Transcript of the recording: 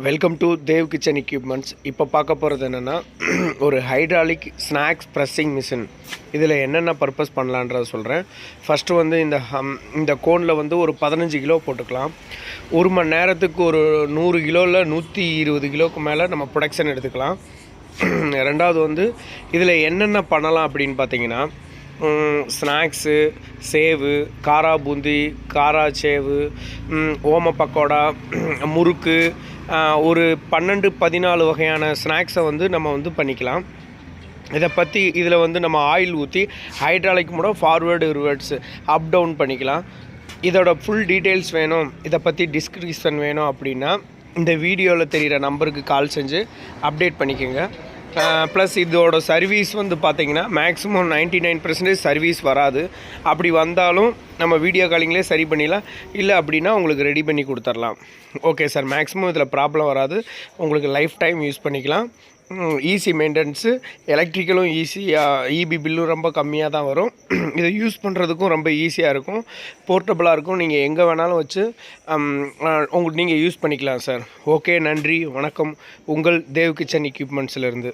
Welcome to Dev kitchen equipments. இப்போ பார்க்க போகிறது என்னென்னா, ஒரு ஹைட்ராலிக் ஸ்நாக்ஸ் ப்ரெஸ்ஸிங் மிஷின். இதில் என்னென்ன பர்பஸ் பண்ணலான்றத சொல்கிறேன். ஃபஸ்ட்டு வந்து இந்த கோனில் வந்து ஒரு 15 கிலோ போட்டுக்கலாம். ஒரு மணி நேரத்துக்கு ஒரு 100 கிலோவில் 120 கிலோவுக்கு மேலே நம்ம ப்ரொடக்ஷன் எடுத்துக்கலாம். ரெண்டாவது வந்து இதில் என்னென்ன பண்ணலாம் அப்படின்னு பார்த்தீங்கன்னா, ஸ்நாக்ஸு, சேவு, காரா பூந்தி, காரா சேவு, ஓம பக்கோடா, முறுக்கு, ஒரு 12-14 வகையான ஸ்நாக்ஸை வந்து நம்ம வந்து பண்ணிக்கலாம். இதை பற்றி இதில் வந்து நம்ம ஆயில் ஊற்றி ஹைட்ராலிக் மூலம் ஃபார்வேர்டு ரிவர்ட்ஸு அப் டவுன் பண்ணிக்கலாம். இதோட ஃபுல் டீட்டெயில்ஸ் வேணும், இதை பற்றி டிஸ்கிரிப்ஷன் வேணும் அப்படின்னா இந்த வீடியோவில் தெரிகிற நம்பருக்கு கால் செஞ்சு அப்டேட் பண்ணிக்கோங்க. ப்ளஸ் இதோட சர்வீஸ் வந்து பார்த்திங்கன்னா மேக்ஸிமம் 99% சர்வீஸ் வராது. அப்படி வந்தாலும் நம்ம வீடியோ காலிங்லேயே சரி பண்ணிடலாம். இல்லை அப்படின்னா உங்களுக்கு ரெடி பண்ணி கொடுத்துர்லாம். ஓகே சார், மேக்ஸிமம் இதில் ப்ராப்ளம் வராது. உங்களுக்கு லைஃப் டைம் யூஸ் பண்ணிக்கலாம். ஈஸி மெயின்டெனன்ஸு, எலக்ட்ரிக்கலும் ஈஸியாக, இபி பில்லும் ரொம்ப கம்மியாக தான் வரும். இதை யூஸ் பண்ணுறதுக்கும் ரொம்ப ஈஸியாக இருக்கும், போர்ட்டபுளாக இருக்கும். நீங்கள் எங்கே வேணாலும் வச்சு நீங்கள் யூஸ் பண்ணிக்கலாம் சார். ஓகே, நன்றி, வணக்கம். உங்கள் தேவ் கிச்சன் எக்யூப்மெண்ட்ஸ்லேருந்து.